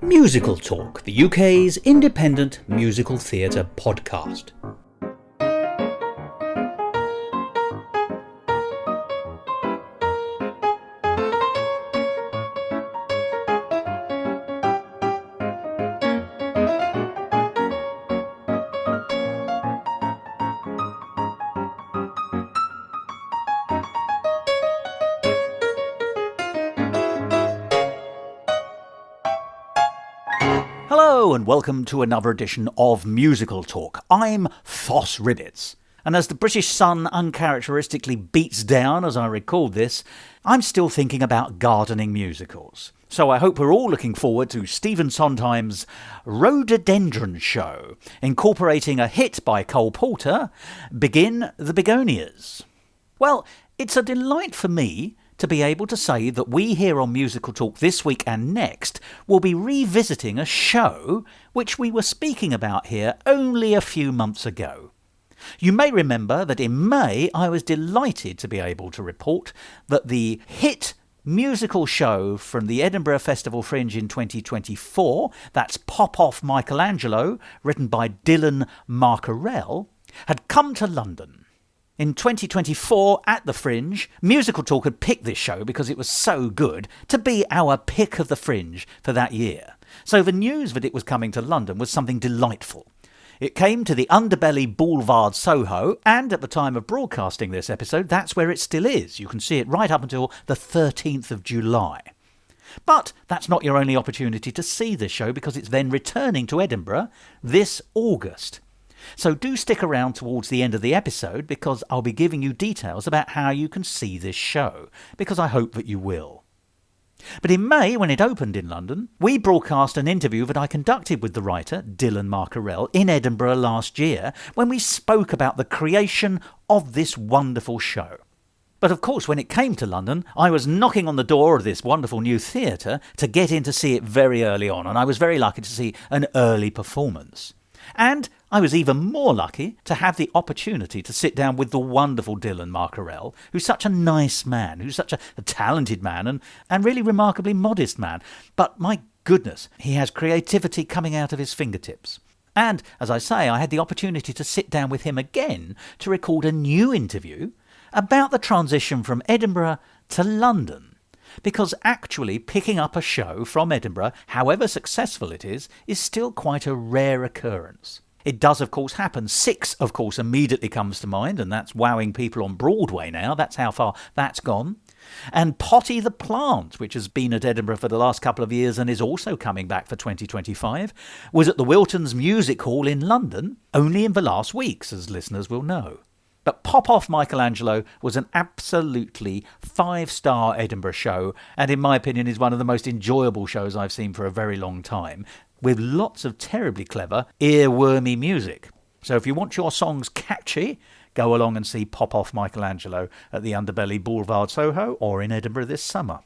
Musical Talk, the UK's independent musical theatre podcast. Hello and welcome to another edition of Musical Talk. I'm Thos, and as the British sun uncharacteristically beats down as I record this, I'm still thinking about gardening musicals. So I hope we're all looking forward to Stephen Sondheim's Rhododendron Show, incorporating a hit by Cole Porter, Begin the Begonias. Well, it's a delight for me to be able to say that we here on Musical Talk this week and next will be revisiting a show which we were speaking about here only a few months ago. You may remember that in May I was delighted to be able to report that the hit musical show from the Edinburgh Festival Fringe in 2024, that's Off Michelangelo, written by Dylan Marcaurele, had come to London. In 2024, at the Fringe, Musical Talk had picked this show because it was so good to be our pick of the Fringe for that year. So the news that it was coming to London was something delightful. It came to the Underbelly Boulevard Soho, and at the time of broadcasting this episode, that's where it still is. You can see it right up until the 13th of July. But that's not your only opportunity to see this show because it's then returning to Edinburgh this August. So do stick around towards the end of the episode because I'll be giving you details about how you can see this show, because I hope that you will. But in May, when it opened in London, we broadcast an interview that I conducted with the writer, Dylan Marcaurele, in Edinburgh last year, when we spoke about the creation of this wonderful show. But of course, when it came to London, I was knocking on the door of this wonderful new theatre to get in to see it very early on, and I was very lucky to see an early performance. And I was even more lucky to have the opportunity to sit down with the wonderful Dylan Marcaurele, who's such a nice man, who's such a talented man and really remarkably modest man. But my goodness, he has creativity coming out of his fingertips. And, as I say, I had the opportunity to sit down with him again to record a new interview about the transition from Edinburgh to London. Because actually picking up a show from Edinburgh, however successful it is still quite a rare occurrence. It does, of course, happen. Six, of course, immediately comes to mind, and that's wowing people on Broadway now. That's how far that's gone. And Potty the Plant, which has been at Edinburgh for the last couple of years and is also coming back for 2025, was at the Wilton's Music Hall in London only in the last weeks, as listeners will know. But Off Michelangelo was an absolutely 5-star Edinburgh show, and in my opinion is one of the most enjoyable shows I've seen for a very long time, with lots of terribly clever, earwormy music. So if you want your songs catchy, go along and see Off Michelangelo at the Underbelly Boulevard Soho or in Edinburgh this summer.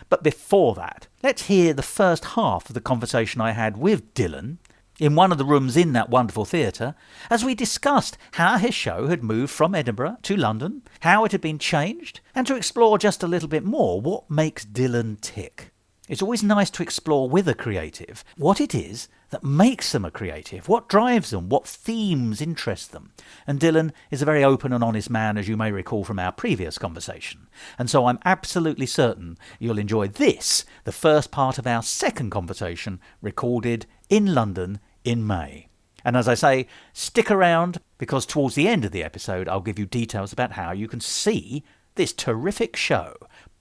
But before that, let's hear the first half of the conversation I had with Dylan in one of the rooms in that wonderful theatre, as we discussed how his show had moved from Edinburgh to London, how it had been changed, and to explore just a little bit more what makes Dylan tick. It's always nice to explore with a creative what it is that makes them a creative, what drives them, what themes interest them. And Dylan is a very open and honest man, as you may recall from our previous conversation. And so I'm absolutely certain you'll enjoy this, the first part of our second conversation, recorded in London in May. And as I say, stick around, because towards the end of the episode I'll give you details about how you can see this terrific show,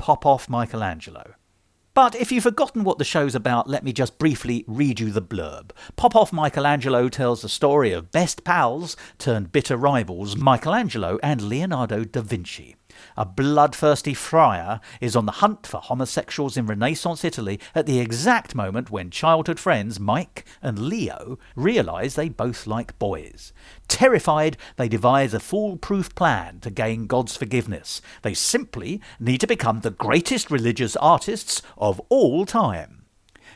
Off Michelangelo. But if you've forgotten what the show's about, let me just briefly read you the blurb. Off Michelangelo tells the story of best pals turned bitter rivals, Michelangelo and Leonardo da Vinci. A bloodthirsty friar is on the hunt for homosexuals in Renaissance Italy at the exact moment when childhood friends Mike and Leo realise they both like boys. Terrified, they devise a foolproof plan to gain God's forgiveness. They simply need to become the greatest religious artists of all time.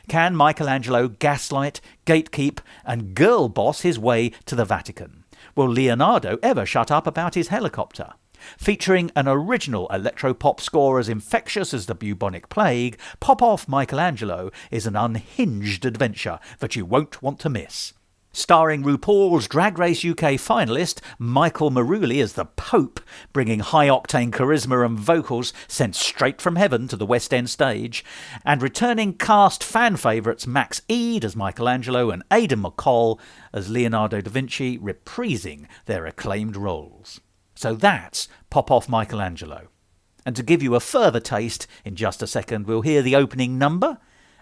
Can Michelangelo gaslight, gatekeep and girl boss his way to the Vatican? Will Leonardo ever shut up about his helicopter? Featuring an original electropop score as infectious as the bubonic plague, Off Michelangelo is an unhinged adventure that you won't want to miss. Starring RuPaul's Drag Race UK finalist Michael Maruli as the Pope, bringing high-octane charisma and vocals sent straight from heaven to the West End stage, and returning cast fan favourites Max Eade as Michelangelo and Aidan McCall as Leonardo da Vinci, reprising their acclaimed roles. So that's Off Michelangelo. And to give you a further taste, in just a second we'll hear the opening number,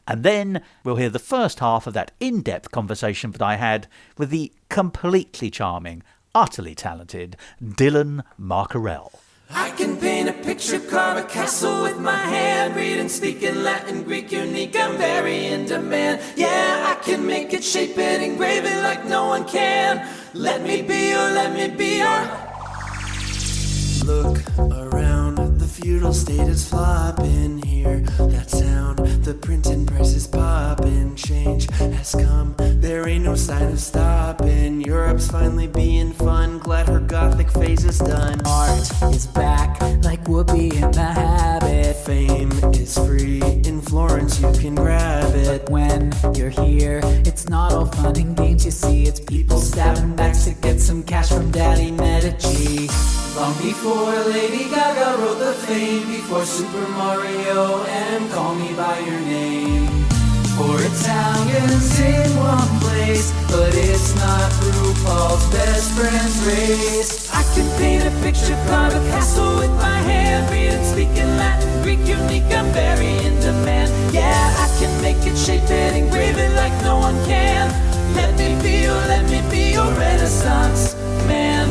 and then we'll hear the first half of that in-depth conversation that I had with the completely charming, utterly talented Dylan Marcaurele. I can paint a picture, carve a castle with my hand, read and speak in Latin, Greek, unique, I'm very in demand. Yeah, I can make it, shape it, engrave it like no one can. Let me be your. Look around, the feudal state is flopping here. That sound, the printing press is popping. Change has come, there ain't no sign of stopping. Europe's finally being fun, glad her gothic phase is done. Art is back, like Whoopi in the Habit. Fame is free, in Florence you can grab it. But when you're here, it's not all fun and games, you see. It's people stabbing backs to get some cash from Daddy Medici. Long before Lady Gaga wrote the fame, before Super Mario and Call Me By Your Name. For Italians in one place, but it's not RuPaul's best friend's race. I can paint a picture, carve a castle with my hand, read and speak in Latin, Greek, unique, I'm very in demand. Yeah, I can make it, shape it, engrave it like no one can. Let me be your Renaissance man.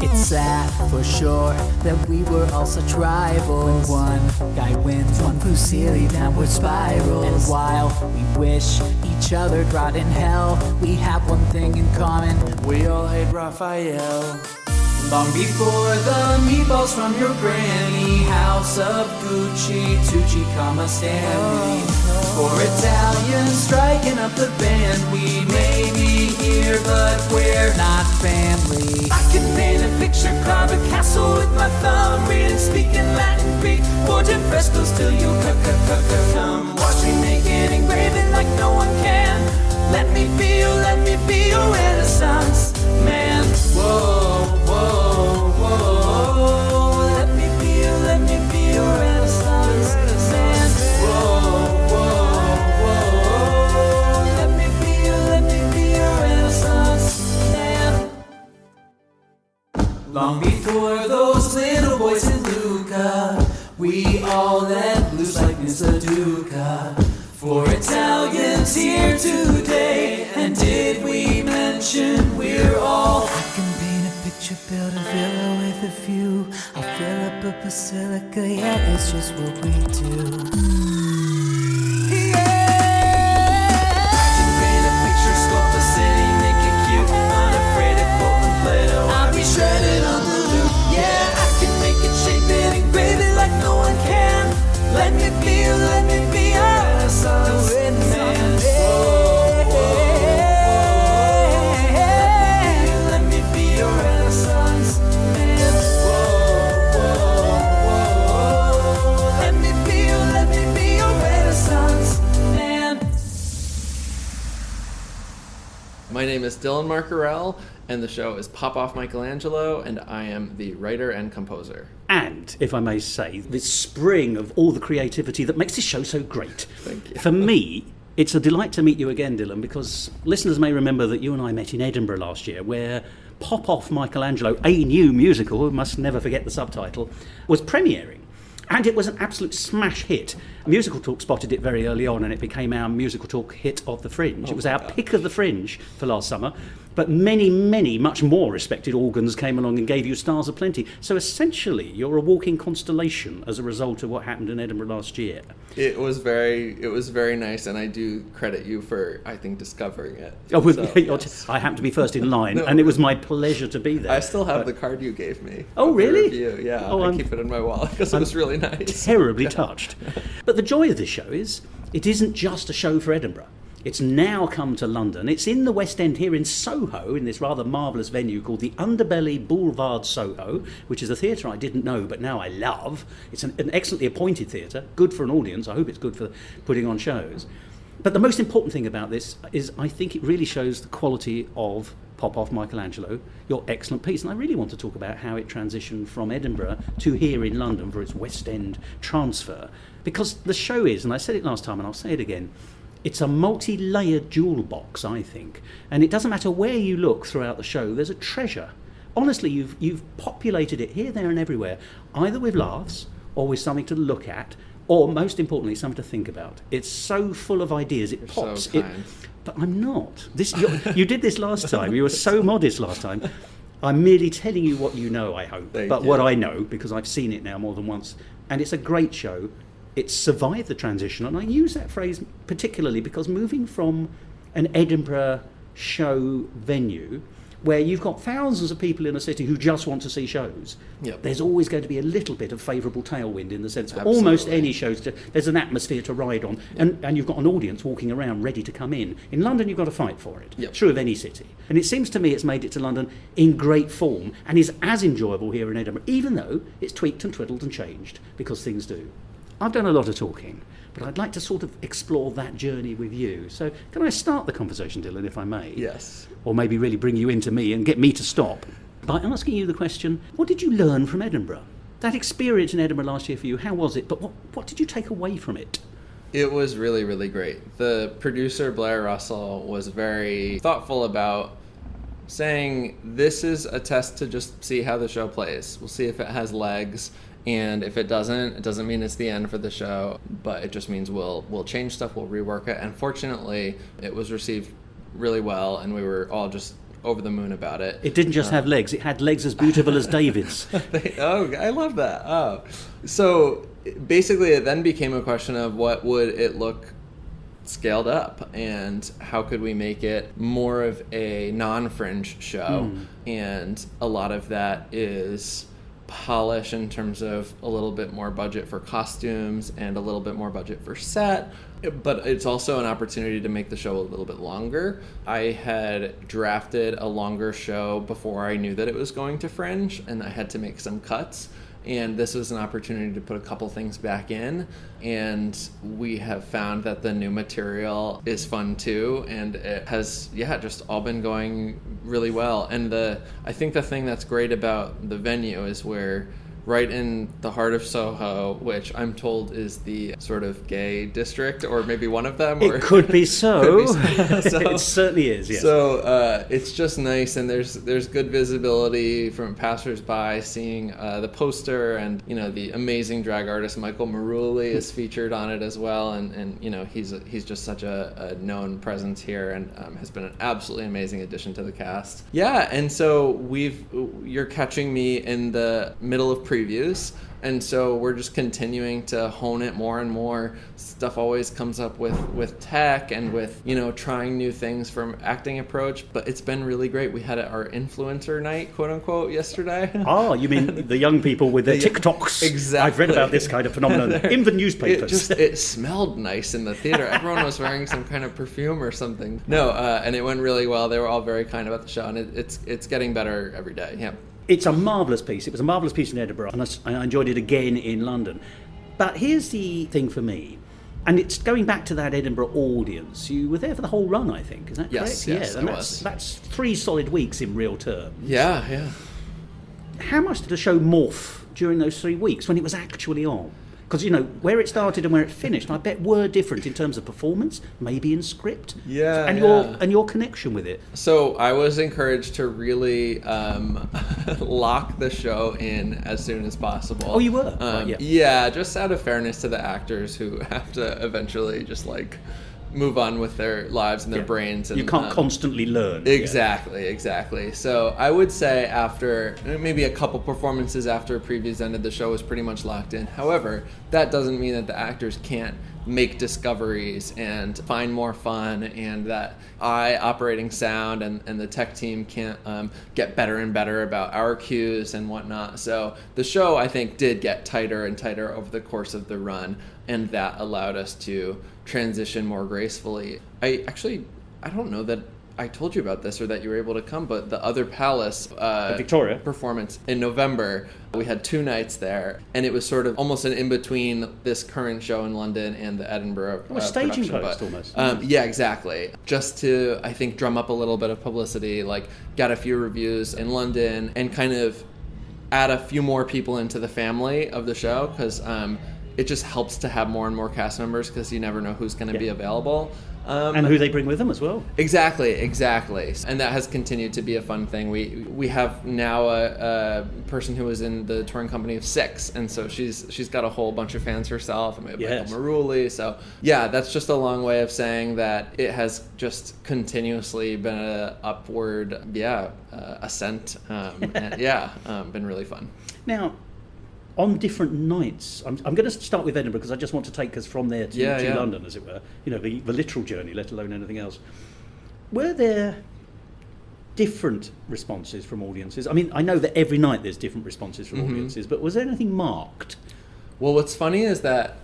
It's sad for sure that we were all such rivals. When one guy wins, one Fusilli downward spirals. And while we wish each other rot in hell, we have one thing in common: we all hate Raphael. Long before the meatballs from your granny, House of Gucci, Tucci, Stanley. For Italians striking up the band, we may be here, but we're not family. I can paint a picture, carve a castle with my thumb, read and speak in Latin, Greek, forging frescoes till you come. Watch me make it, engrave it like no one can. Let me be your Renaissance man. Whoa, whoa, whoa. Let me be your Renaissance man. Whoa, whoa, whoa. Let me be your Renaissance man. Long before those little boys in Luca, we all let loose like Mr. Duca. For Italians here today, and did we mention we're all? I can paint a picture, build a villa with a view. I'll fill up a basilica, yeah, it's just what we do. Shredded on the loop, yeah, I can make it, shape it, engrave it like no one can. Let me be your Renaissance man. Whoa, whoa, whoa. Let me be your Renaissance man. Whoa, whoa, whoa. Let me be your Renaissance man. My name is Dylan Marcaurele, and the show is Off Michelangelo, and I am the writer and composer. And, if I may say, the spring of all the creativity that makes this show so great. Thank you. For me, it's a delight to meet you again, Dylan, because listeners may remember that you and I met in Edinburgh last year, where Off Michelangelo, a new musical, we must never forget the subtitle, was premiering. And it was an absolute smash hit. Musical Talk spotted it very early on, and it became our Musical Talk hit of the Fringe. It was our pick of the Fringe for last summer. But many, many, much more respected organs came along and gave you stars aplenty. So essentially, you're a walking constellation as a result of what happened in Edinburgh last year. It was very nice, and I do credit you for, I think, discovering it. Oh, well, So, yes. I happened to be first in line, and it was my pleasure to be there. I still have the card you gave me. Oh, of the really? review. Yeah, Oh, I keep it in my wallet because it was really nice. Terribly touched. But the joy of this show is, it isn't just a show for Edinburgh. It's now come to London. It's in the West End here in Soho, in this rather marvellous venue called the Underbelly Boulevard Soho, which is a theatre I didn't know, but now I love. It's an excellently appointed theatre, good for an audience. I hope it's good for putting on shows. But the most important thing about this is I think it really shows the quality of Off Michelangelo, your excellent piece. And I really want to talk about how it transitioned from Edinburgh to here in London for its West End transfer. Because the show is, and I said it last time and I'll say it again, it's a multi-layered jewel box, I think. And it doesn't matter where you look throughout the show, there's a treasure. Honestly, you've populated it here, there and everywhere, either with laughs or with something to look at, or most importantly, something to think about. It's so full of ideas, it pops. So kind. But I'm not. You did this last time. You were so modest last time. I'm merely telling you what you know, I hope. What I know, because I've seen it now more than once. And it's a great show. It's survived the transition. And I use that phrase particularly because moving from an Edinburgh show venue, where you've got thousands of people in a city who just want to see shows, there's always going to be a little bit of favourable tailwind in the sense that almost any shows, there's an atmosphere to ride on, and you've got an audience walking around ready to come in. In London, you've got to fight for it. True of any city. And it seems to me it's made it to London in great form and is as enjoyable here in Edinburgh, even though it's tweaked and twiddled and changed, because things do. I've done a lot of talking, but I'd like to sort of explore that journey with you. So can I start the conversation, Dylan, if I may? Yes. Or maybe really bring you into me and get me to stop by asking you the question, what did you learn from Edinburgh? That experience in Edinburgh last year for you, how was it? But what did you take away from it? It was really, really great. The producer, Blair Russell, was very thoughtful about saying, this is a test to just see how the show plays. We'll see if it has legs. And if it doesn't mean it's the end for the show, but it just means we'll change stuff, we'll rework it. And fortunately, it was received really well, and we were all just over the moon about it. It didn't just have legs, it had legs as beautiful as David's. I love that. So basically it then became a question of what would it look scaled up, and how could we make it more of a non-fringe show. And a lot of that is polish in terms of a little bit more budget for costumes and a little bit more budget for set, but it's also an opportunity to make the show a little bit longer. I had drafted a longer show before I knew that it was going to Fringe, and I had to make some cuts, and this was an opportunity to put a couple things back in, and we have found that the new material is fun too, and it has just all been going really well. And I think the thing that's great about the venue is we're right in the heart of Soho, which I'm told is the sort of gay district, or maybe one of them. It could be so. It certainly is, yes. So it's just nice, and there's good visibility from passersby seeing the poster, and the amazing drag artist Michael Maruli is featured on it as well, and he's just such a known presence here, and has been an absolutely amazing addition to the cast. Yeah, and so you're catching me in the middle of previews, and so we're just continuing to hone it more and more. Stuff always comes up with tech and with trying new things from acting approach, but it's been really great. We had our influencer night, quote unquote, yesterday. Oh, you mean the young people with their TikToks? Exactly. I've read about this kind of phenomenon in the newspapers. It smelled nice in the theater. Everyone was wearing some kind of perfume or something. No, and it went really well. They were all very kind about the show, and it's getting better every day. Yeah. It's a marvellous piece. It was a marvellous piece in Edinburgh, and I enjoyed it again in London. But here's the thing for me, and it's going back to that Edinburgh audience. You were there for the whole run, I think. Is that correct? Yes, and I was. That's 3 solid weeks in real terms. Yeah. How much did the show morph during those 3 weeks when it was actually on? Because, where it started and where it finished, I bet were different in terms of performance, maybe in script, and your connection with it. So I was encouraged to really lock the show in as soon as possible. Oh, you were? Right, yeah, just out of fairness to the actors who have to eventually just move on with their lives and their brains. And, you can't constantly learn. Exactly. So I would say after maybe a couple performances after previews ended, the show was pretty much locked in. However, that doesn't mean that the actors can't make discoveries and find more fun, and that I, operating sound, and the tech team can't get better and better about our cues and whatnot. So the show, I think, did get tighter and tighter over the course of the run, and that allowed us to transition more gracefully. I don't know that I told you about this or that you were able to come, but the Other Palace Victoria performance in November, we had 2 nights there, and it was sort of almost an in-between this current show in London and the Edinburgh staging production. post almost. Yeah, exactly. Just to, I think, drum up a little bit of publicity, like got a few reviews in London and kind of add a few more people into the family of the show, because it just helps to have more and more cast members, because you never know who's going to be available. And who they bring with them as well. Exactly. And that has continued to be a fun thing. We have now a person who was in the touring company of 6, and so she's got a whole bunch of fans herself, and we have Michael Marcaurele. So yeah, that's just a long way of saying that it has just continuously been an upward ascent, and been really fun. Now, on different nights, I'm going to start with Edinburgh because I just want to take us from there to London, as it were. The literal journey, let alone anything else. Were there different responses from audiences? I mean, I know that every night there's different responses from audiences, but was there anything marked? Well, what's funny is that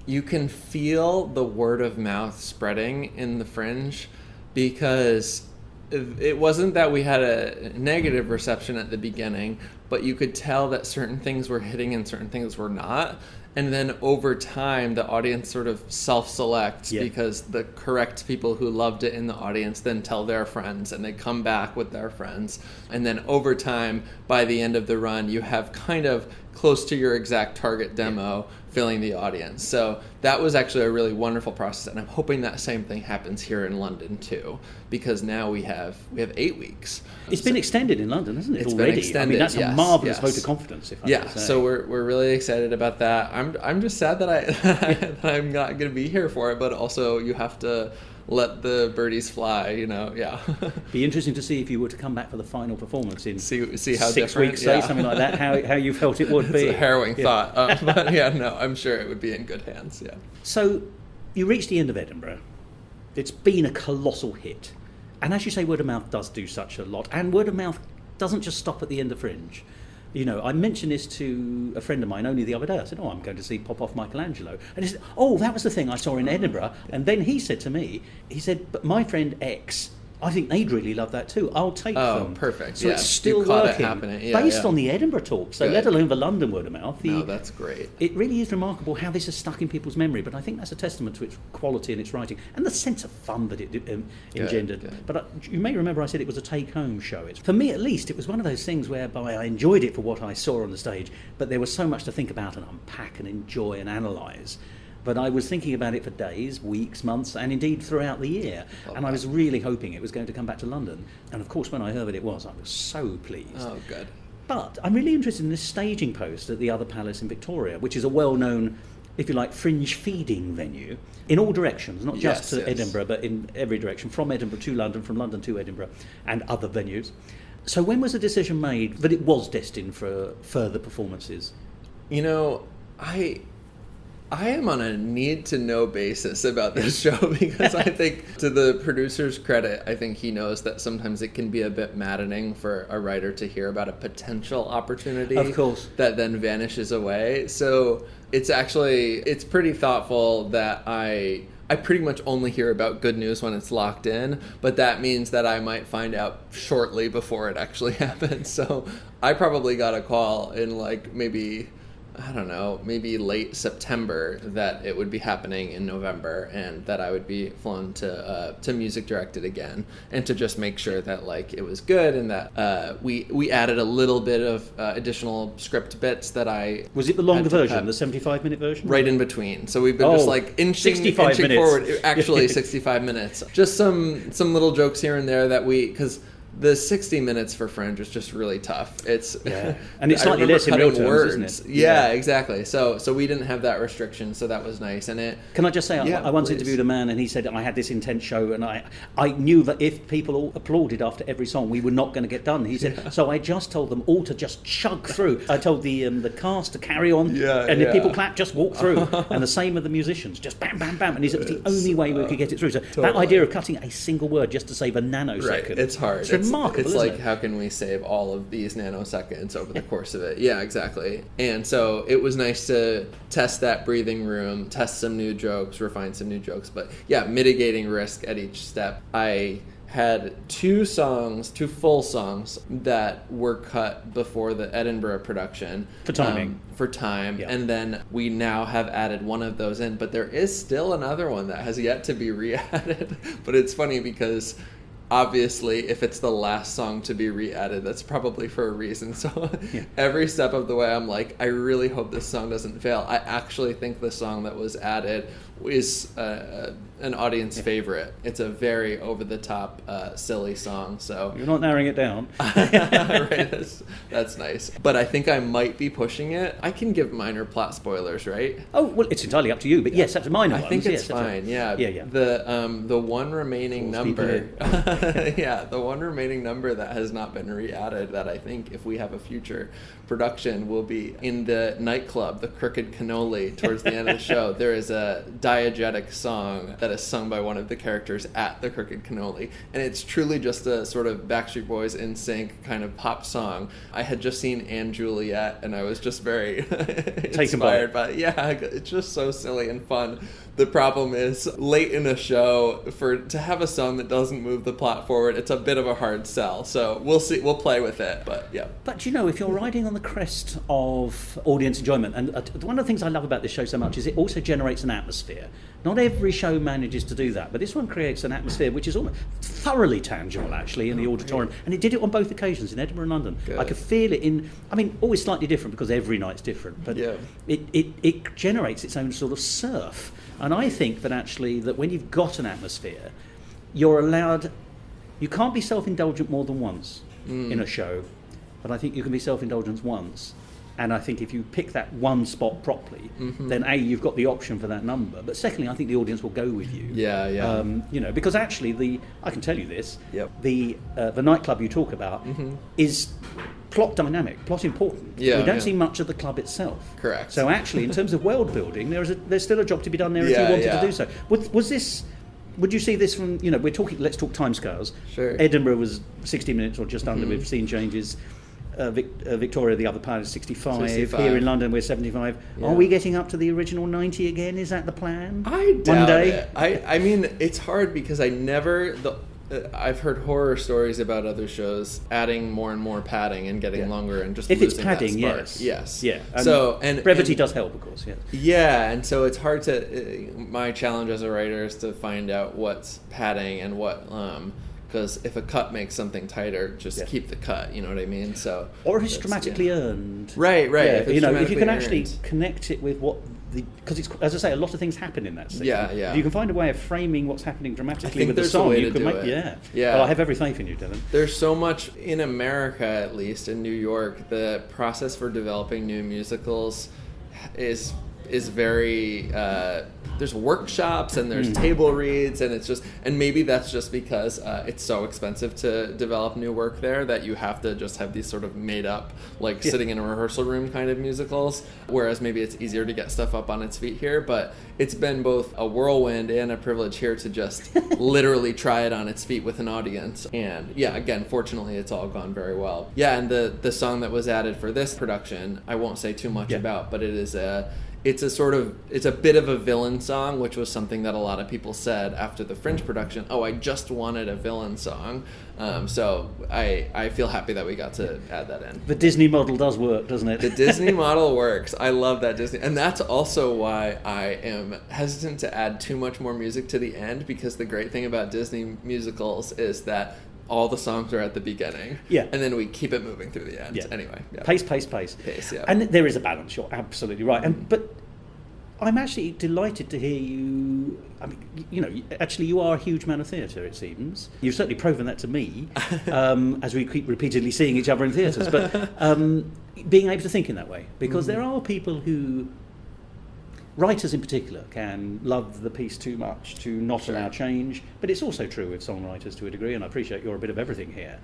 you can feel the word of mouth spreading in the Fringe, because it wasn't that we had a negative reception at the beginning, but you could tell that certain things were hitting and certain things were not. And then over time, the audience sort of self-selects, because the correct people who loved it in the audience then tell their friends, and they come back with their friends. And then over time, by the end of the run, you have kind of close to your exact target demo filling the audience. So that was actually a really wonderful process, and I'm hoping that same thing happens here in London too, because now we have 8 weeks. It's been extended in London, hasn't it? It's already? Been extended. I mean, that's a marvelous vote of confidence. If I may say. So we're really excited about that. I'm just sad that I'm not going to be here for it, but also you have to let the birdies fly, Be interesting to see if you were to come back for the final performance in see how 6 different, weeks, say something like that. How you felt it would be. It's a harrowing thought, but I'm sure it would be in good hands. Yeah. So you reached the end of Edinburgh. It's been a colossal hit, and as you say, word of mouth does do such a lot, and word of mouth doesn't just stop at the end of Fringe. I mentioned this to a friend of mine only the other day. I said, I'm going to see Off Michelangelo. And he said, that was the thing I saw in Edinburgh. And then he said to me, but my friend X, I think they'd really love that too. I'll take them. Oh, perfect. So it's still working, based on the Edinburgh talk. So let alone the London word of mouth. That's great. It really is remarkable how this is stuck in people's memory. But I think that's a testament to its quality and its writing and the sense of fun that it engendered. Good. But you may remember I said it was a take-home show. For me, at least, it was one of those things whereby I enjoyed it for what I saw on the stage, but there was so much to think about and unpack and enjoy and analyse. But I was thinking about it for days, weeks, months, and indeed throughout the year. I was really hoping it was going to come back to London. And of course, when I heard it was, I was so pleased. Oh, good. But I'm really interested in this staging post at the Other Palace in Victoria, which is a well-known, if you like, Fringe feeding venue in all directions, not just to Edinburgh, but in every direction, from Edinburgh to London, from London to Edinburgh, and other venues. So when was the decision made that it was destined for further performances? I am on a need-to-know basis about this show, because I think, to the producer's credit, I think he knows that sometimes it can be a bit maddening for a writer to hear about a potential opportunity, of course, that then vanishes away. So it's pretty thoughtful that I pretty much only hear about good news when it's locked in, but that means that I might find out shortly before it actually happens. So I probably got a call in maybe late September that it would be happening in November, and that I would be flown to music direct it again, and to just make sure that it was good, and that we added a little bit of additional script bits that I... Was it the longer version, the 75-minute version? Right in between. So we've been inching forward. Actually, 65 minutes. Just some little jokes here and there that because the 60 minutes for Fringe was just really tough. It's and it's slightly less in real terms, isn't it? Yeah, exactly. So we didn't have that restriction, so that was nice. And it. Can I just say, I once interviewed a man, and he said I had this intense show, and I knew that if people all applauded after every song, we were not going to get done. He said, so I just told them all to just chug through. I told the cast to carry on, and if people clap, just walk through. And the same with the musicians, just bam, bam, bam. And he said it was the only way we could get it through. So that idea of cutting a single word just to save a nanosecond, right. It's hard. It's remarkable. It's isn't like, it? how can we save all of these nanoseconds over the course of it? Yeah, exactly. And so it was nice to test that breathing room, test some new jokes, refine some new jokes. But yeah, mitigating risk at each step. I had two full songs that were cut before the Edinburgh production. For timing. For time. Yeah. And then we now have added one of those in. But there is still another one that has yet to be re-added. But it's funny because obviously, if it's the last song to be re-added, that's probably for a reason. So every step of the way, I'm like, I really hope this song doesn't fail. I actually think the song that was added is an audience favorite. It's a very over-the-top, silly song. So you're not narrowing it down. Right, that's nice. But I think I might be pushing it. I can give minor plot spoilers, right? Oh, well, it's entirely up to you. But yes, that's a minor one. I think it's fine. Yeah. The one remaining number. The one remaining number that has not been re-added that I think if we have a future production will be in the nightclub, the Crooked Cannoli, towards the end of the show. There is a diegetic song that is sung by one of the characters at the Crooked Cannoli, and it's truly just a sort of Backstreet Boys in sync kind of pop song. I had just seen Anne Juliet, and I was just very inspired by it. Yeah, it's just so silly and fun. The problem is, late in a show, to have a song that doesn't move the plot forward, it's a bit of a hard sell. So we'll see. We'll play with it. But yeah. But you know, if you're riding on the crest of audience enjoyment, and one of the things I love about this show so much is it also generates an atmosphere. Not every show manages to do that, but this one creates an atmosphere which is almost thoroughly tangible, actually, in the auditorium. And it did it on both occasions, in Edinburgh and London. Good. I could feel it always slightly different because every night's different, but it generates its own sort of surf. And I think that actually, that when you've got an atmosphere, you can't be self-indulgent more than once in a show, but I think you can be self-indulgent once. And I think if you pick that one spot properly, then A, you've got the option for that number. But secondly, I think the audience will go with you. Yeah. Because actually, I can tell you this, the nightclub you talk about is plot dynamic, plot important. We don't see much of the club itself. Correct. So actually, in terms of world building, there's still a job to be done there if you wanted to do so. Was this... Would you see this from, let's talk timescales. Sure. Edinburgh was 60 minutes or just under with scene changes. Victoria, the other part, is 65. Here in London, we're 75. Yeah. Are we getting up to the original 90 again? Is that the plan? I doubt one day? It. I mean, it's hard because I've heard horror stories about other shows adding more and more padding and getting longer and just if losing it's padding, that spark. Yes. Yeah. And brevity does help, of course. Yes. Yeah, and so it's hard to. My challenge as a writer is to find out what's padding and what. Because if a cut makes something tighter, just keep the cut. You know what I mean? So. Or if it's dramatically earned. Right. Yeah, if you can actually connect it with what. Because it's, as I say, a lot of things happen in that scene. Yeah. If you can find a way of framing what's happening dramatically with the song, you can make it. Yeah. Well, I have every faith in you, Dylan. There's so much in America, at least in New York, the process for developing new musicals is very. There's workshops and there's table reads and maybe that's just because it's so expensive to develop new work there that you have to just have these sort of made up sitting in a rehearsal room kind of musicals, whereas maybe it's easier to get stuff up on its feet here. But it's been both a whirlwind and a privilege here to just literally try it on its feet with an audience. And again, fortunately it's all gone very well. And the song that was added for this production, I won't say too much about, but it's a bit of a villain song, which was something that a lot of people said after the Fringe production. I just wanted a villain song. So I feel happy that we got to add that in. The Disney model does work, doesn't it? The Disney model works. I love that Disney. And that's also why I am hesitant to add too much more music to the end, because the great thing about Disney musicals is that all the songs are at the beginning. Yeah. And then we keep it moving through the end. Yeah. Anyway. Yeah. Pace. Pace, yeah. And there is a balance, you're absolutely right. But I'm actually delighted to hear you. I mean, you know, actually, you are a huge man of theatre, it seems. You've certainly proven that to me, as we keep repeatedly seeing each other in theatres. But being able to think in that way, because there are people who, writers in particular, can love the piece too much to not allow change. But it's also true with songwriters to a degree, and I appreciate you're a bit of everything here.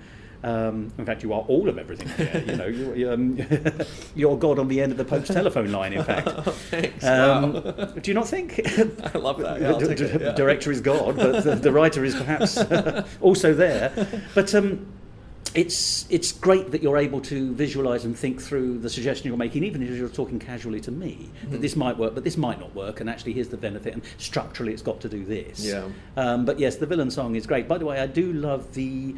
In fact, you are all of everything here. You know, you're God on the end of the Pope's telephone line. In fact, thanks. Wow. Do you not think? I love that. Yeah, I'll take it, the director is God, but the writer is perhaps also there. But it's great that you're able to visualise and think through the suggestion you're making, even if you're talking casually to me, that this might work, but this might not work, and actually here's the benefit, and structurally it's got to do this. Yeah. But yes, the villain song is great. By the way, I do love the.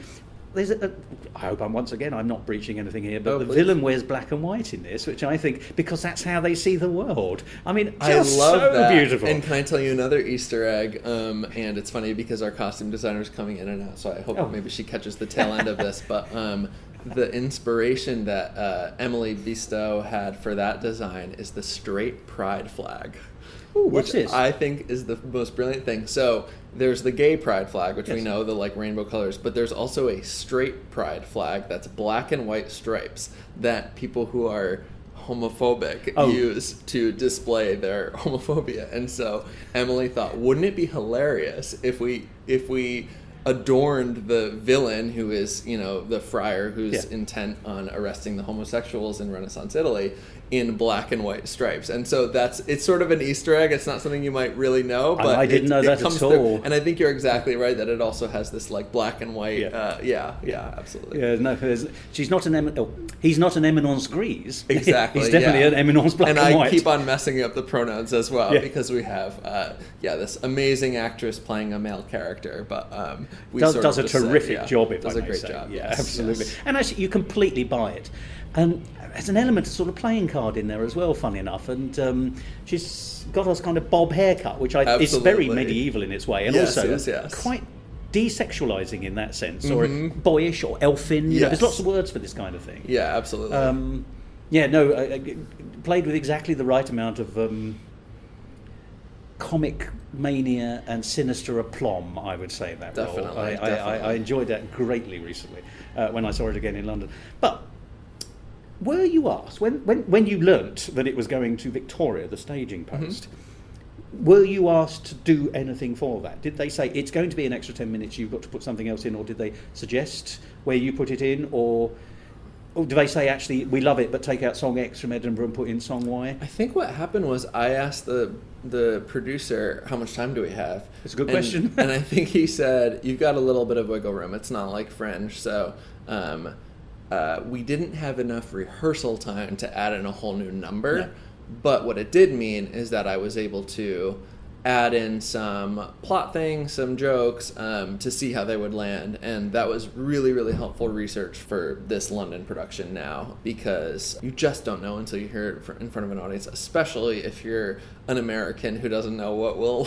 I hope I'm not breaching anything here, but the villain wears black and white in this, which I think, because that's how they see the world. I mean, just I love so that. Beautiful. And can I tell you another Easter egg? And it's funny because our costume designer's coming in and out, so I hope maybe she catches the tail end of this. But the inspiration that Emily Bisto had for that design is the straight pride flag. Ooh, what's this? I think is the most brilliant thing. So there's the gay pride flag, which we Yes. know, the like rainbow colors, but there's also a straight pride flag that's black and white stripes that people who are homophobic use to display their homophobia. And so Emily thought, wouldn't it be hilarious if we adorned the villain, who is, you know, the friar who's intent on arresting the homosexuals in Renaissance Italy, in black and white stripes. And so it's sort of an Easter egg. It's not something you might really know, but I didn't know that comes at all. through. And I think you're exactly right that it also has this like black and white. Yeah. Absolutely. Yeah, no, he's not an eminence grise. Exactly. He's definitely an eminence black and I white. keep on messing up the pronouns as well because we have this amazing actress playing a male character, but we does a just say, terrific job. If does I a may great say. job. Yeah, Yes, absolutely. yes. And actually, you completely buy it. And there's an element of sort of playing card in there as well, funny enough. And she's got us kind of bob haircut, which is very medieval in its way, and also quite desexualizing in that sense, or boyish or elfin. You know, there's lots of words for this kind of thing. Yeah, absolutely. Played with exactly the right amount of comic mania and sinister aplomb, I would say, that Definitely, role. I enjoyed that greatly recently when I saw it again in London. But were you asked, when you learnt that it was going to Victoria, the staging post, were you asked to do anything for that? Did they say, it's going to be an extra 10 minutes, you've got to put something else in, or did they suggest where you put it in, or do they say, actually, we love it, but take out song X from Edinburgh and put in song Y? I think what happened was I asked the producer, how much time do we have? It's a good question. And I think he said, you've got a little bit of wiggle room. It's not like Fringe. So we didn't have enough rehearsal time to add in a whole new number. No. But what it did mean is that I was able to add in some plot things, some jokes, to see how they would land. And that was really, really helpful research for this London production now, because you just don't know until you hear it in front of an audience, especially if you're an American who doesn't know what will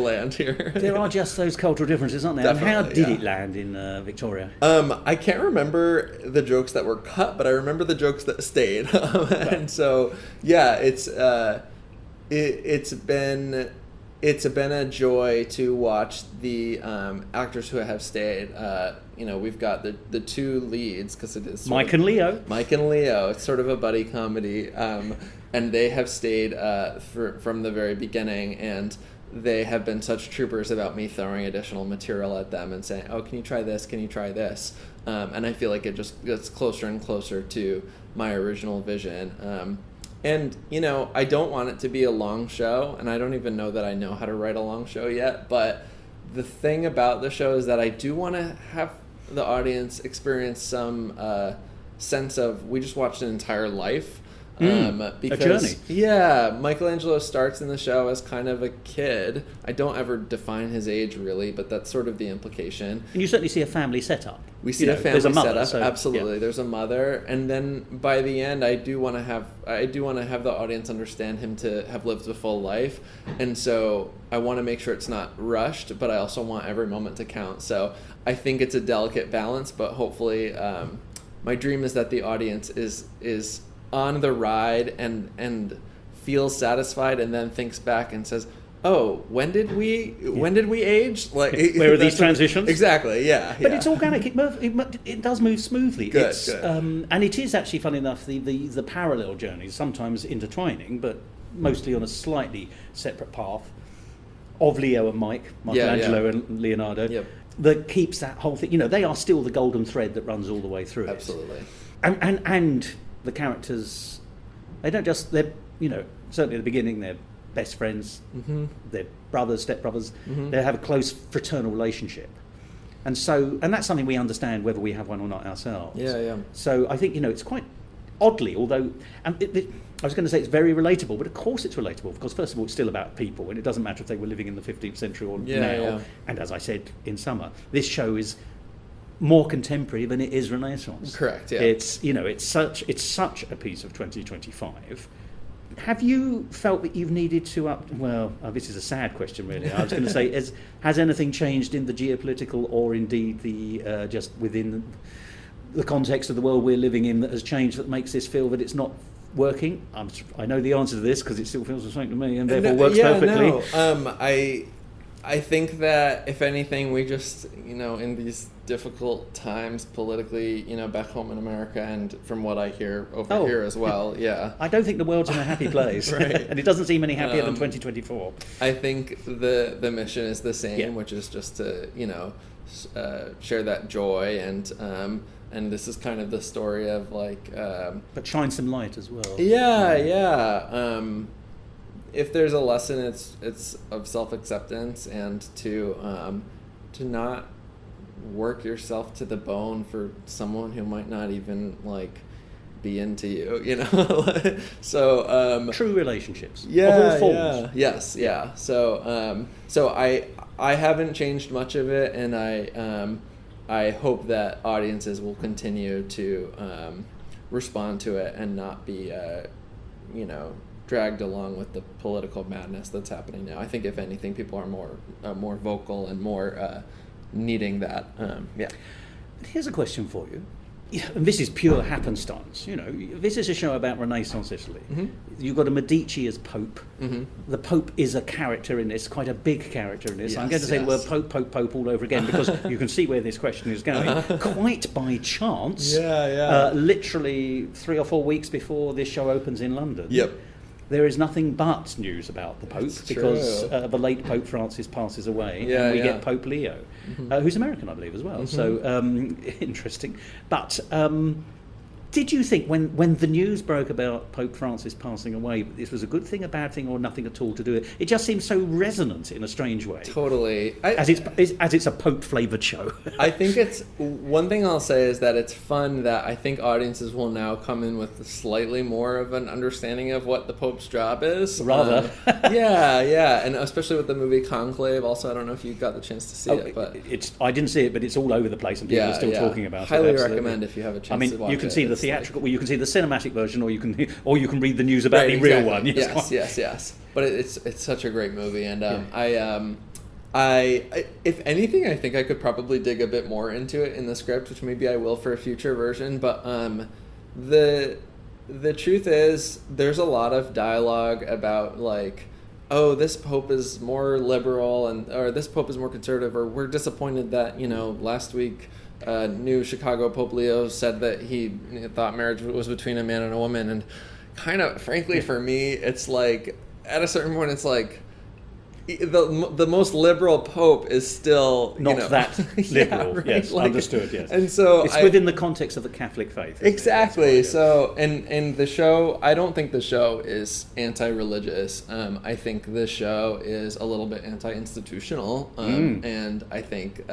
land here. There are just those cultural differences, aren't there? Definitely, and how did it land in Victoria? I can't remember the jokes that were cut, but I remember the jokes that stayed. And so, yeah, it's been a joy to watch the actors who have stayed. We've got the two leads, because it is Mike and Leo. Mike and Leo. It's sort of a buddy comedy, and they have stayed from the very beginning, and they have been such troopers about me throwing additional material at them and saying, "Oh, can you try this? Can you try this?" And I feel like it just gets closer and closer to my original vision. And, I don't want it to be a long show, and I don't even know that I know how to write a long show yet, but the thing about the show is that I do want to have the audience experience some sense of, we just watched an entire life. Because, a journey. Yeah, Michelangelo starts in the show as kind of a kid. I don't ever define his age, really, but that's sort of the implication. And you certainly see a family setup. We see a family setup, so, absolutely. Yeah. There's a mother, and then by the end, I do want to have the audience understand him to have lived a full life, and so I want to make sure it's not rushed, but I also want every moment to count. So I think it's a delicate balance, but hopefully, my dream is that the audience is on the ride and feels satisfied and then thinks back and says, oh, when did we age? Like, where are these transitions? Exactly, yeah. But it's organic. It does move smoothly. Good. And it is actually, funny enough, the parallel journeys, sometimes intertwining, but mostly on a slightly separate path, of Leo and Michelangelo and Leonardo, that keeps that whole thing. They are still the golden thread that runs all the way through Absolutely. it. And the characters, they're certainly at the beginning, they're best friends, they're brothers, stepbrothers, they have a close fraternal relationship. And that's something we understand whether we have one or not ourselves. Yeah. So I think, it's quite oddly, although, I was going to say it's very relatable, but of course it's relatable, because first of all, it's still about people, and it doesn't matter if they were living in the 15th century or now. Yeah. And as I said, in summer, this show is more contemporary than it is Renaissance. Correct, yeah. It's, it's such a piece of 2025. Have you felt that you've needed to this is a sad question, really. I was going to say, has anything changed in the geopolitical or indeed the just within the context of the world we're living in that has changed, that makes this feel that it's not working? I know the answer to this because it still feels the same to me, and therefore works perfectly. I think that if anything, we just, in these difficult times politically, back home in America, and from what I hear over here as well, I don't think the world's in a happy place, right. And it doesn't seem any happier than 2024. I think the mission is the same, which is just to, share that joy, and this is kind of the story of like... but shine some light as well. Yeah. If there's a lesson, it's of self-acceptance, and to not work yourself to the bone for someone who might not even like be into you, So true relationships. Yeah, of all forms. Yes. So I haven't changed much of it, and I hope that audiences will continue to respond to it and not be dragged along with the political madness that's happening now. I think if anything, people are more vocal and more needing that. Here's a question for you. And this is pure happenstance. This is a show about Renaissance Italy. You've got a Medici as Pope. The Pope is a character in this, quite a big character in this. Yes, I'm going to say the word Pope all over again, because you can see where this question is going. Quite by chance, literally 3 or 4 weeks before this show opens in London. There is nothing but news about the Pope, because the late Pope Francis passes away, and we get Pope Leo, who's American, I believe, as well. So interesting. But did you think when the news broke about Pope Francis passing away, this was a good thing, a bad thing, or nothing at all to do with it? It just seems so resonant in a strange way. Totally. As it's a Pope-flavoured show. I think it's... One thing I'll say is that it's fun that I think audiences will now come in with slightly more of an understanding of what the Pope's job is. Rather. Yeah. And especially with the movie Conclave. Also, I don't know if you got the chance to see it, but... I didn't see it, but it's all over the place, and people are still talking about it. Highly recommend if you have a chance to watch it. You can see the theatrical, you can see the cinematic version, or you can read the news about the real one. Yes. But it's such a great movie, and I if anything, I think I could probably dig a bit more into it in the script, which maybe I will for a future version. But the truth is, there's a lot of dialogue about like, oh, this pope is more liberal, or this pope is more conservative, or we're disappointed that last week new Chicago Pope Leo said that he thought marriage was between a man and a woman, and kind of frankly for me, it's like at a certain point, it's like the most liberal pope is still not that liberal. Right? Yes, understood. Yes, and so it's within the context of the Catholic faith. Exactly. So, and the show, I don't think the show is anti-religious. I think the show is a little bit anti-institutional, and I think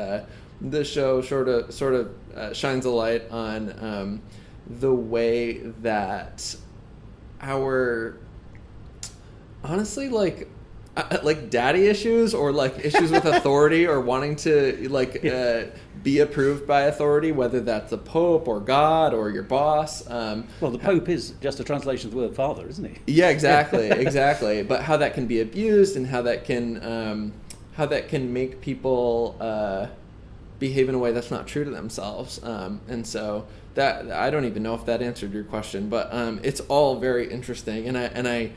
the show sort of shines a light on the way that our honestly like daddy issues, or like issues with authority, or wanting to be approved by authority, whether that's the Pope or God or your boss. Well, the Pope is just a translation of the word father, isn't he? Yeah, exactly. But how that can be abused, and how that can make people behave in a way that's not true to themselves. And so that, I don't even know if that answered your question, but it's all very interesting, and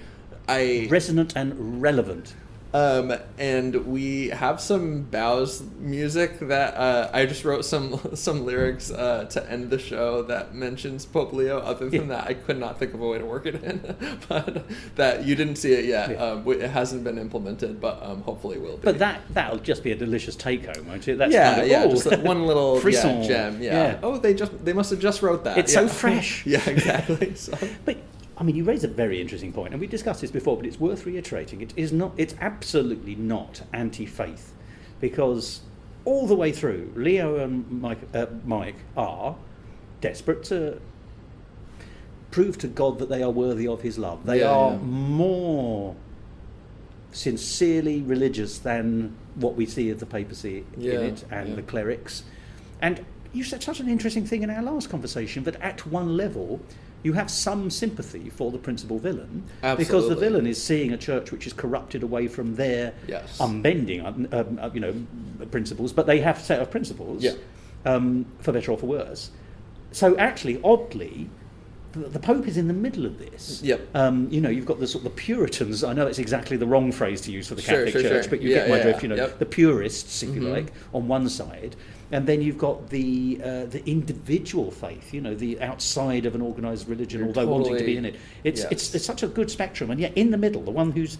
resonant and relevant. And we have some bows music that I just wrote some lyrics to end the show that mentions Pope Leo. Other than that, I could not think of a way to work it in. But that you didn't see it yet. It hasn't been implemented, but hopefully will be. But that'll just be a delicious take home, won't it? That's just like one little gem. Yeah. Oh, they must have just wrote that. It's so fresh. Yeah, exactly. So. But I mean, you raise a very interesting point, and we discussed this before, but it's worth reiterating. It's absolutely not anti-faith, because all the way through, Leo and Mike are desperate to prove to God that they are worthy of his love. They are more sincerely religious than what we see of the papacy in it and the clerics. And you said such an interesting thing in our last conversation, that at one level you have some sympathy for the principal villain. Absolutely. Because the villain is seeing a church which is corrupted away from their unbending principles, but they have a set of principles, for better or for worse. So actually, oddly, the Pope is in the middle of this. You've got the sort of the Puritans. I know that's exactly the wrong phrase to use for the Catholic Church, but you get my drift. The purists, if you like, on one side, and then you've got the individual faith. The outside of an organised religion, although wanting to be in it. It's such a good spectrum, and yet in the middle, the one who's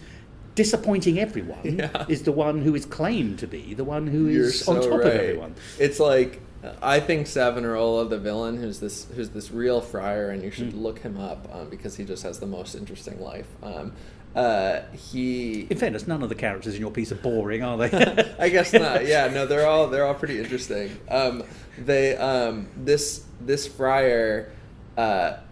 disappointing everyone is the one who is claimed to be the one who is on top of everyone. It's like, I think Savonarola, the villain, who's this real friar, and you should look him up because he just has the most interesting life. In fairness, none of the characters in your piece are boring, are they? I guess not. Yeah, no, they're all pretty interesting. This friar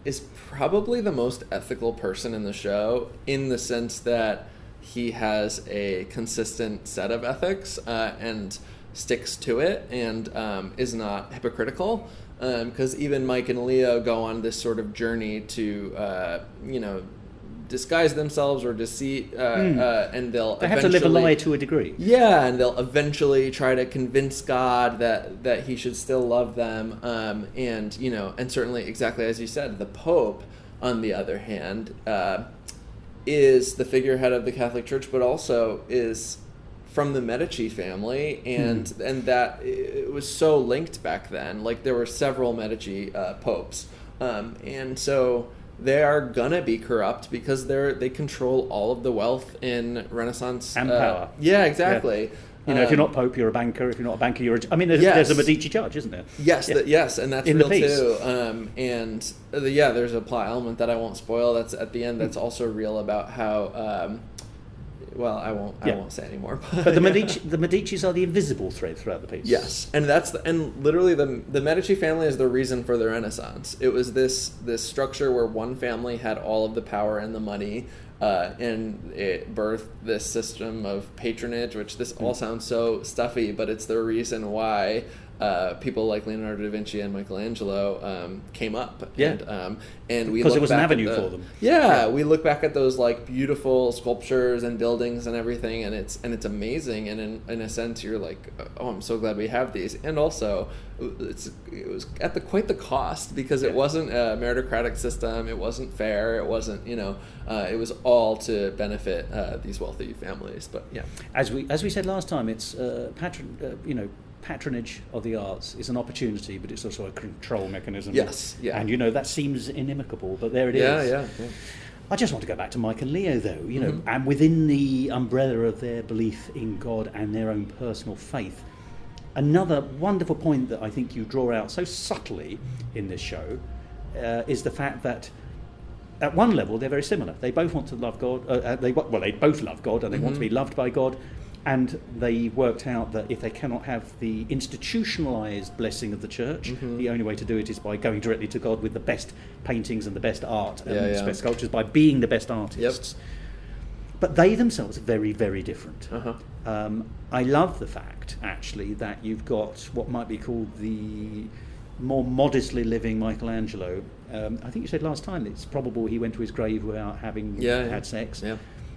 is probably the most ethical person in the show, in the sense that he has a consistent set of ethics and sticks to it, and is not hypocritical, because even Mike and Leo go on this sort of journey to disguise themselves or deceit, and they have to live a lie to a degree. And they'll eventually try to convince God that he should still love them, and certainly, exactly as you said, the Pope, on the other hand, is the figurehead of the Catholic Church, but also is from the Medici family, and that it was so linked back then. Like, there were several Medici popes, and so they are gonna be corrupt because they control all of the wealth in Renaissance and power. Yeah, exactly. If you're not Pope, you're a banker. If you're not a banker, you're there's a Medici judge, isn't there? Yes, and that's in real too. There's a plot element that I won't spoil. That's at the end. That's also real about how. I won't say anymore. But the Medicis are the invisible thread throughout the piece. Yes, and literally the Medici family is the reason for the Renaissance. It was this structure where one family had all of the power and the money, and it birthed this system of patronage, which this all sounds so stuffy, but it's the reason why people like Leonardo da Vinci and Michelangelo came up. And we, because it was an avenue for them. We look back at those like beautiful sculptures and buildings and everything, and it's amazing. And in a sense, you're like, oh, I'm so glad we have these. And also, it was at quite the cost, because it wasn't a meritocratic system. It wasn't fair. It wasn't it was all to benefit these wealthy families. But as we said last time, it's patronage of the arts is an opportunity, but it's also a control mechanism. And that seems inimical, but there it is. I just want to go back to Mike and Leo, though, and within the umbrella of their belief in God and their own personal faith. Another wonderful point that I think you draw out so subtly in this show is the fact that at one level they're very similar. They both want to love God. They both love God, and they want to be loved by God. And they worked out that if they cannot have the institutionalized blessing of the church, the only way to do it is by going directly to God with the best paintings and the best art and the best sculptures, by being the best artists. But they themselves are very, very different. I love the fact, actually, that you've got what might be called the more modestly living Michelangelo. I think you said last time it's probable he went to his grave without having had sex.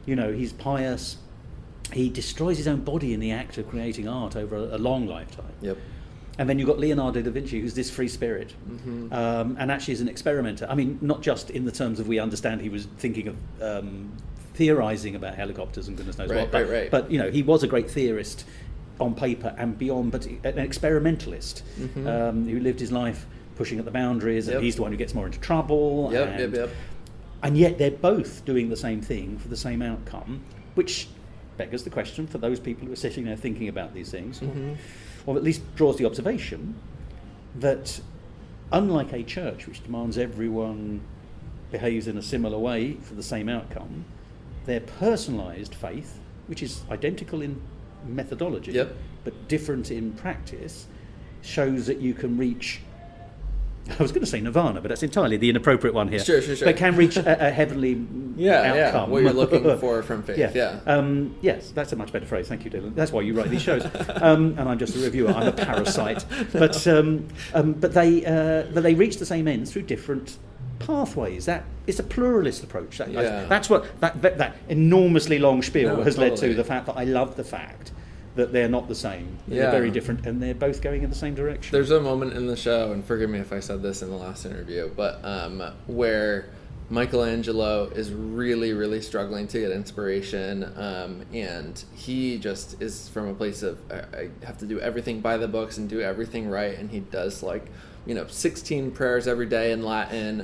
He's pious. He destroys his own body in the act of creating art over a long lifetime. And then you've got Leonardo da Vinci, who's this free spirit, and actually is an experimenter. I mean, not just in the terms of we understand he was thinking of theorising about helicopters and goodness knows what. Right. But he was a great theorist on paper and beyond, but an experimentalist who lived his life pushing at the boundaries, and he's the one who gets more into trouble. And yet they're both doing the same thing for the same outcome, which beggars the question for those people who are sitting there thinking about these things, or at least draws the observation that unlike a church which demands everyone behaves in a similar way for the same outcome, their personalised faith, which is identical in methodology but different in practice, shows that you can reach, I was going to say nirvana, but that's entirely the inappropriate one here. Sure. But can reach a heavenly outcome. What you're looking for from faith. Yes, that's a much better phrase. Thank you, Dylan. That's why you write these shows. And I'm just a reviewer. I'm a parasite. But they reach the same ends through different pathways. That it's a pluralist approach. That's what that enormously long spiel has led to. The fact that I love the fact that they're not the same. They're very different, and they're both going in the same direction. There's a moment in the show, and forgive me if I said this in the last interview, but where Michelangelo is really, really struggling to get inspiration, and he just is from a place of I have to do everything by the books and do everything right, and he does 16 prayers every day in Latin.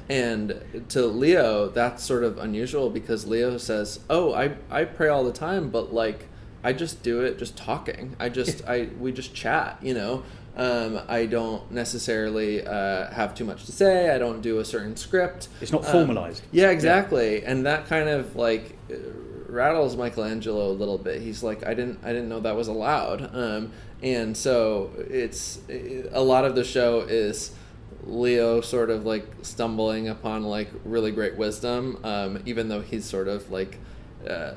And to Leo, that's sort of unusual because Leo says, I pray all the time, but I just do it just talking. We just chat, I don't necessarily have too much to say. I don't do a certain script. It's not formalized. Yeah, exactly. And that kind of rattles Michelangelo a little bit. He's like, I didn't know that was allowed. And so a lot of the show is Leo sort of stumbling upon really great wisdom, even though he's sort of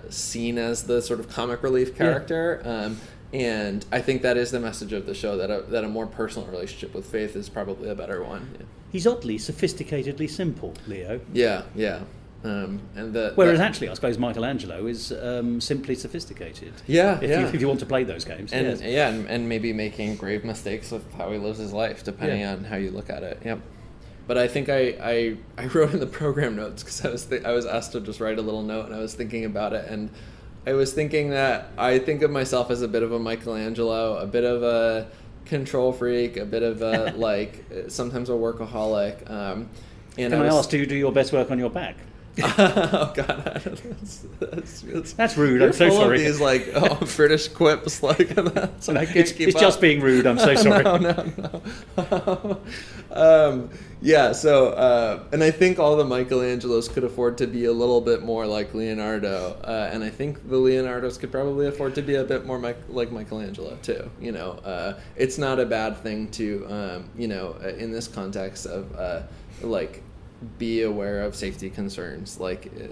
seen as the sort of comic relief character. And I think that is the message of the show, that a more personal relationship with faith is probably a better one. He's oddly sophisticatedly simple, Leo. Whereas actually, I suppose Michelangelo is simply sophisticated. If you want to play those games. And maybe making grave mistakes with how he lives his life, depending on how you look at it. But I think I wrote in the program notes because I was asked to just write a little note, and I was thinking about it, and I was thinking that I think of myself as a bit of a Michelangelo, a bit of a control freak, a bit of a sometimes a workaholic. Can I ask, do you do your best work on your back? Oh God, that's rude. I'm so sorry. These British quips that. So it's just being rude. I'm so sorry. No. So and I think all the Michelangelos could afford to be a little bit more like Leonardo, and I think the Leonardos could probably afford to be a bit more like Michelangelo too. It's not a bad thing to in this context of be aware of safety concerns.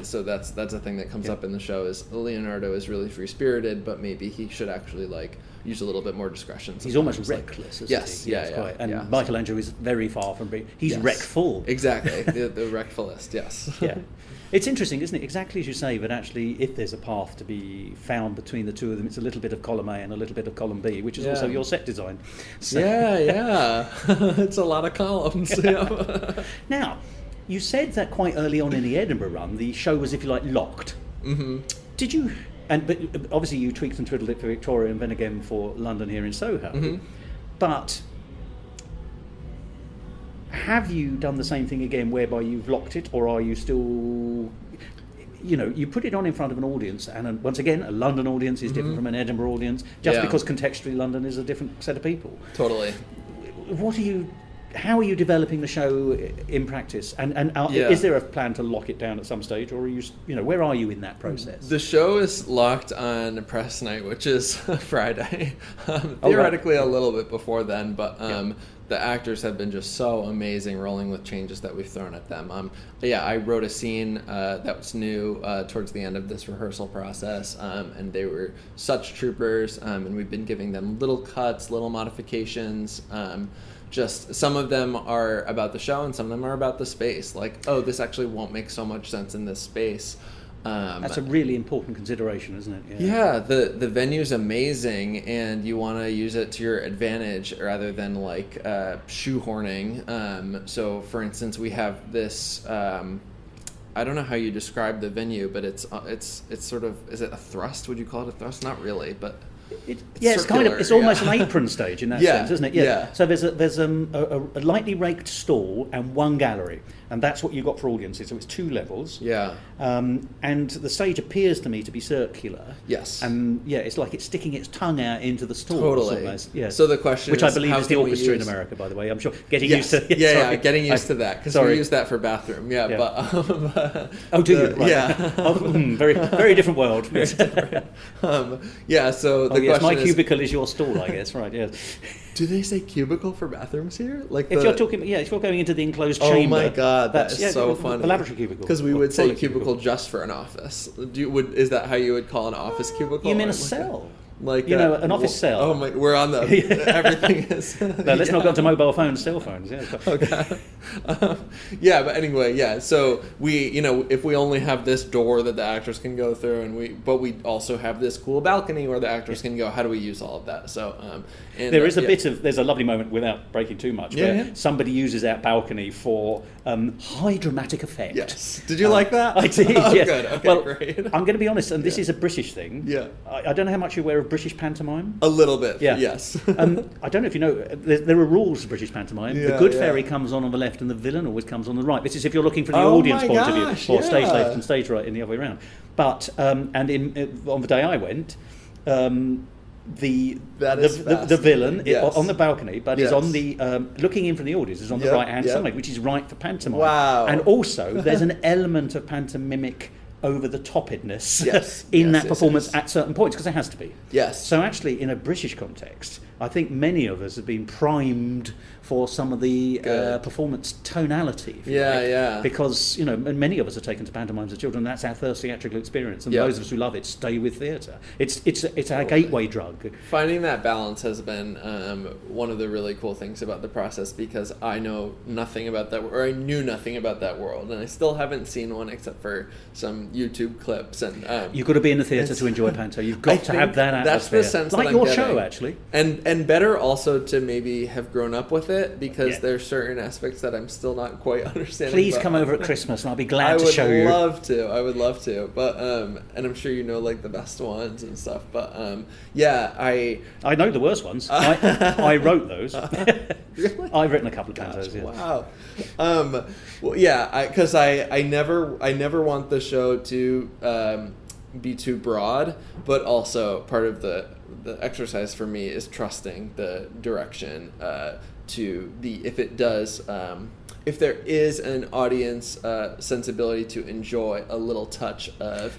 So that's a thing that comes up in the show, is Leonardo is really free-spirited, but maybe he should actually use a little bit more discretion sometimes. He's almost reckless, isn't he? Quite. And Michelangelo is very far from being, he's wreckful. Exactly. the wreckfulest, yes. It's interesting, isn't it? Exactly as you say, but actually if there's a path to be found between the two of them, it's a little bit of column A and a little bit of column B, which is also your set design. So. It's a lot of columns. Now, you said that quite early on in the Edinburgh run, the show was, if you like, locked. Mm-hmm. Did you? But obviously you tweaked and twiddled it for Victoria and then again for London here in Soho. Mm-hmm. But have you done the same thing again, whereby you've locked it, or are you still? You put it on in front of an audience, and once again, a London audience is different from an Edinburgh audience, just because contextually London is a different set of people. Totally. How are you developing the show in practice? And is there a plan to lock it down at some stage, or are you, where are you in that process? The show is locked on press night, which is Friday. Theoretically, a little bit before then, but the actors have been just so amazing, rolling with changes that we've thrown at them. I wrote a scene that was new towards the end of this rehearsal process, and they were such troopers, and we've been giving them little cuts, little modifications. Just some of them are about the show and some of them are about the space. This actually won't make so much sense in this space. That's a really important consideration, isn't it? The venue's amazing, and you want to use it to your advantage rather than shoehorning. So, for instance, we have this I don't know how you describe the venue, but it's sort of, is it a thrust? Would you call it a thrust? Not really, but it's kind of, it's almost an apron stage in that sense, isn't it? Yeah. So there's a lightly raked stall and one gallery, and that's what you got for audiences. So it's 2 levels. Yeah. And the stage appears to me to be circular. Yes. And it's like it's sticking its tongue out into the stall. Totally. Almost. Yeah. So the question which is, I believe how is the can we orchestra in use- America, by the way. I'm sure getting Yes. used to. Getting used to that, because we use that for bathroom. Yeah. But oh, do you? Right. Yeah. Very very different world. So the question my is, cubicle is your stall, I guess. Right. Yeah. do they say cubicle for bathrooms here? Like If you're talking, if you're going into the enclosed chamber. Oh my God, that's is so funny. The laboratory cubicle. Because we would say cubicle just for an office. Is that how you would call an office cubicle? You mean a cell? Like an office cell. Oh my! We're on the everything is. No, let's not go to mobile phones, cell phones. Yeah. Okay. But anyway, so we, if we only have this door that the actors can go through, but we also have this cool balcony where the actors can go. How do we use all of that? So there's a lovely moment, without breaking too much, where somebody uses that balcony for high dramatic effect. Yes. Did you like that? I did. Oh, yes. good. Okay, well, great. I'm going to be honest, and this is a British thing. Yeah. I don't know how much you're aware of British pantomime. A little bit. Yeah. Yes. I don't know if you know. There are rules to British pantomime. The good fairy comes on the left, and the villain always comes on the right. This is if you're looking from the audience point of view, or stage left and stage right, and the other way around. But on the day I went. The villain on the balcony, but is on the looking in from the audience, is on the right hand side, which is right for pantomime. Wow! And also, there's an element of pantomimic over the topedness in that performance at certain points, because there has to be. Yes. So actually, in a British context, I think many of us have been primed for some of the performance tonality. Because many of us are taken to pantomimes as children. That's our first theatrical experience, and those of us who love it stay with theatre. It's our gateway drug. Finding that balance has been one of the really cool things about the process, because I know nothing about that, or I knew nothing about that world, and I still haven't seen one except for some YouTube clips. And you've got to be in the theatre to enjoy panto. You've got to have that atmosphere. That's the sense like that your I'm getting. show, actually. And better also to maybe have grown up with it, because there's certain aspects that I'm still not quite understanding. Please come over at Christmas and I'll be glad to show you. I would love to. But and I'm sure like the best ones and stuff. But I know the worst ones. I wrote those. Really? I've written a couple of pantos. Wow. Because I never want the show to be too broad, but also part of the exercise for me is trusting the direction if there is an audience sensibility to enjoy a little touch of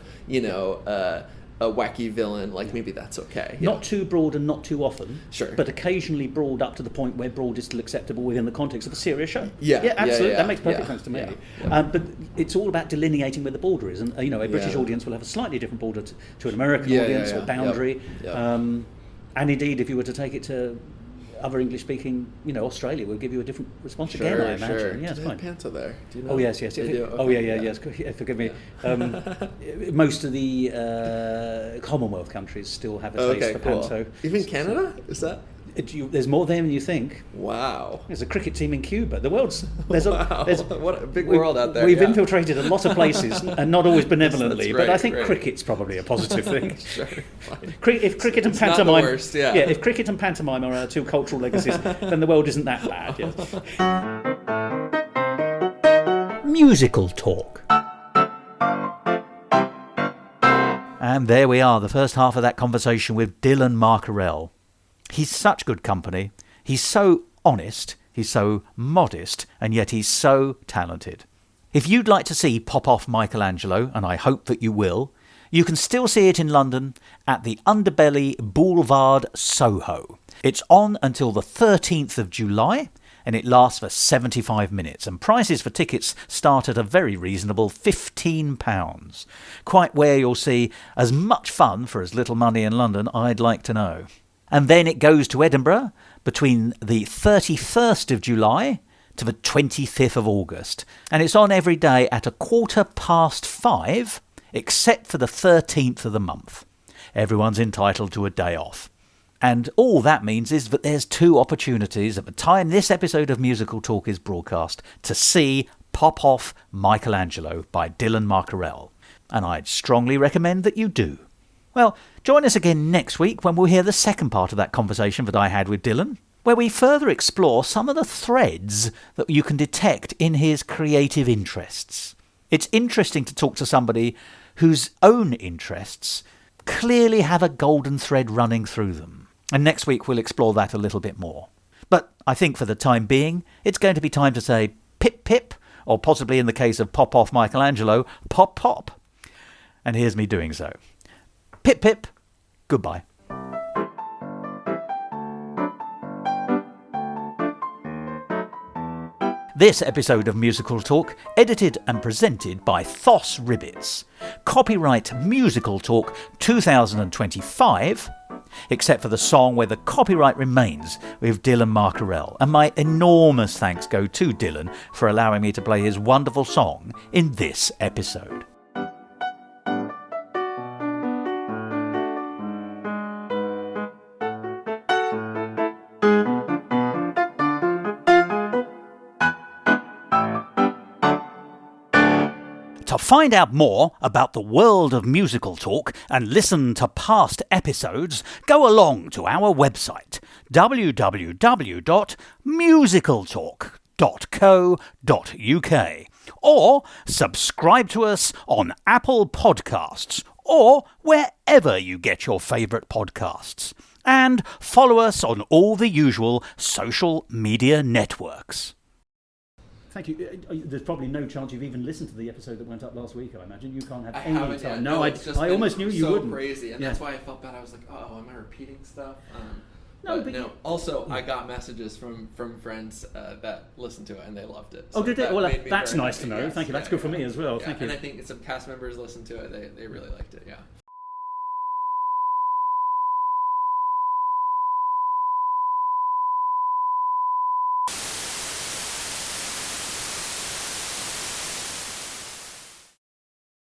a wacky villain, like maybe that's okay. Not too broad and not too often. Sure. But occasionally broad up to the point where broad is still acceptable within the context of a serious show. Yeah, absolutely. That makes perfect sense to me. Yeah. But it's all about delineating where the border is. And, a British audience will have a slightly different border to an American audience or boundary. Yep. And indeed, if you were to take it to other English-speaking, Australia will give you a different response again, I imagine. Sure. Yeah, it's fine. Panto there. Do you know? Oh yes. They do? Okay. Oh yes. Forgive me. Most of the Commonwealth countries still have a taste for panto. Even Canada? Is that? There's more there than you think. Wow. There's a cricket team in Cuba. There's what a big world out there. We've infiltrated a lot of places, and not always benevolently. That's but I think right. Cricket's probably a positive thing. Sure. Fine. If cricket and It's pantomime, not the worst, if cricket and pantomime are our two cultural legacies, then the world isn't that bad. Yeah. Musical talk. And there we are, the first half of that conversation with Dylan Marcaurele. He's such good company. He's so honest, he's so modest, and yet he's so talented. If you'd like to see Pop Off Michelangelo, and I hope that you will, you can still see it in London at the Underbelly Boulevard, Soho. It's on until the 13th of July, and it lasts for 75 minutes, and prices for tickets start at a very reasonable £15. Quite where you'll see as much fun for as little money in London, I'd like to know. And then it goes to Edinburgh between the 31st of July to the 25th of August. And it's on every day at 5:15, except for the 13th of the month. Everyone's entitled to a day off. And all that means is that there's two opportunities at the time this episode of Musical Talk is broadcast to see Pop Off Michelangelo by Dylan Marcaurele, and I'd strongly recommend that you do. Well, join us again next week when we'll hear the second part of that conversation that I had with Dylan, where we further explore some of the threads that you can detect in his creative interests. It's interesting to talk to somebody whose own interests clearly have a golden thread running through them. And next week we'll explore that a little bit more. But I think for the time being, it's going to be time to say pip pip, or possibly in the case of Pop Off Michelangelo, pop pop. And here's me doing so. Pip pip, goodbye. This episode of Musical Talk, edited and presented by Thos Ribbits. Copyright Musical Talk 2025, except for the song where the copyright remains with Dylan Marcaurele. And my enormous thanks go to Dylan for allowing me to play his wonderful song in this episode. To find out more about the world of Musical Talk and listen to past episodes, go along to our website www.musicaltalk.co.uk or subscribe to us on Apple Podcasts or wherever you get your favourite podcasts. And follow us on all the usual social media networks. Thank you. There's probably no chance you've even listened to the episode that went up last week, I imagine. You can't have any time. No, I almost knew you wouldn't. Crazy, and that's why I felt bad. I was like, oh, am I repeating stuff? No. Also, I got messages from friends that listened to it, and they loved it. So did they? Well, that's nice happy. to know. Yes, Thank you. That's good for me as well. Yeah. Thank you. And I think some cast members listened to it. They really liked it, yeah.